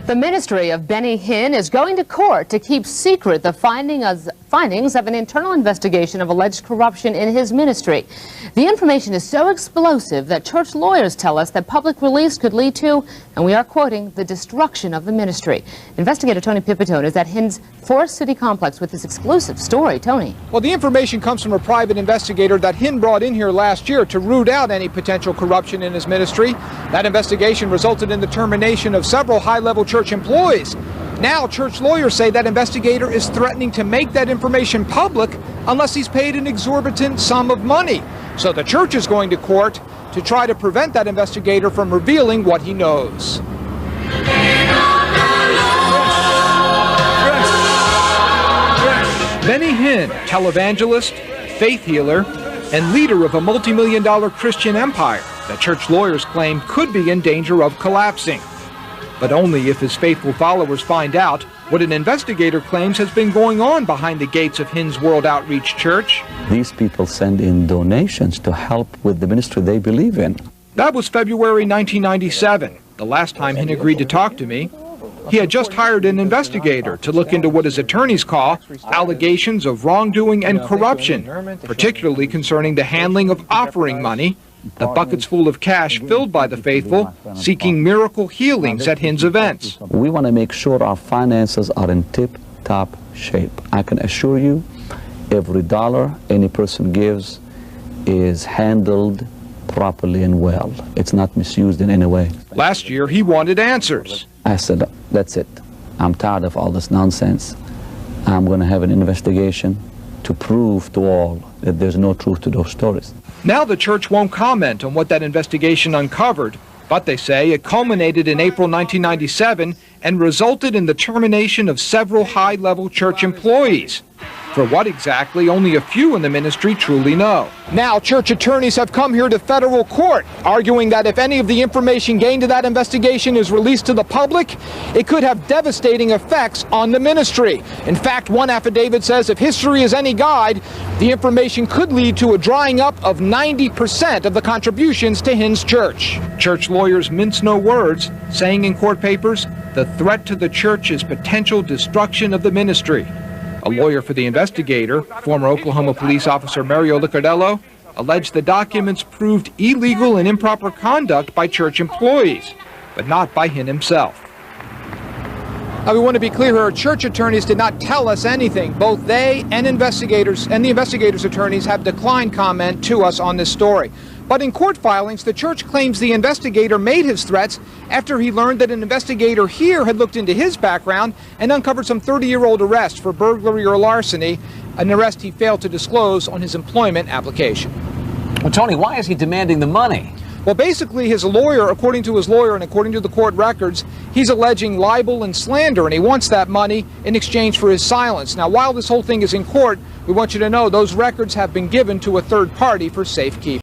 The ministry of Benny Hinn is going to court to keep secret the findings of an internal investigation of alleged corruption in his ministry. The information is so explosive that church lawyers tell us that public release could lead to, and we are quoting, the destruction of the ministry. Investigator Tony Pipitone is at Hinn's Forest City complex with this exclusive story. Tony. Well, the information comes from a private investigator that Hinn brought in here last year to root out any potential corruption in his ministry. That investigation resulted in the termination of several high-level church employees. Now, church lawyers say that investigator is threatening to make that information public unless he's paid an exorbitant sum of money. So the church is going to court to try to prevent that investigator from revealing what he knows. Benny Hinn, televangelist, faith healer, and leader of a multi-million-dollar Christian empire that church lawyers claim could be in danger of collapsing. But only if his faithful followers find out what an investigator claims has been going on behind the gates of Hinn's World Outreach Church. These people send in donations to help with the ministry they believe in. That was February 1997, the last time Hinn agreed to talk to me. He had just hired an investigator to look into what his attorneys call allegations of wrongdoing and corruption, particularly concerning the handling of offering money, the buckets full of cash filled by the faithful seeking miracle healings at Hinn's events. We want to make sure our finances are in tip-top shape. I can assure you, every dollar any person gives is handled properly and well. It's not misused in any way. Last year, he wanted answers. I said, that's it. I'm tired of all this nonsense. I'm going to have an investigation to prove to all that there's no truth to those stories. Now the church won't comment on what that investigation uncovered, but they say it culminated in April 1997 and resulted in the termination of several high-level church employees. For what exactly, only a few in the ministry truly know. Now, church attorneys have come here to federal court, arguing that if any of the information gained in that investigation is released to the public, it could have devastating effects on the ministry. In fact, one affidavit says if history is any guide, the information could lead to a drying up of 90% of the contributions to Hinn's church. Church lawyers mince no words, saying in court papers, the threat to the church is potential destruction of the ministry. A lawyer for the investigator, former Oklahoma police officer Mario Licardello, alleged the documents proved illegal and improper conduct by church employees, but not by Hinn himself. Now, we want to be clear here, church attorneys did not tell us anything. Both they and investigators and the investigators' attorneys have declined comment to us on this story. But in court filings, the church claims the investigator made his threats after he learned that an investigator here had looked into his background and uncovered some 30-year-old arrest for burglary or larceny, an arrest he failed to disclose on his employment application. Well, Tony, why is he demanding the money? Well, basically, his lawyer, according to his lawyer and according to the court records, he's alleging libel and slander, and he wants that money in exchange for his silence. Now, while this whole thing is in court, we want you to know those records have been given to a third party for safekeeping.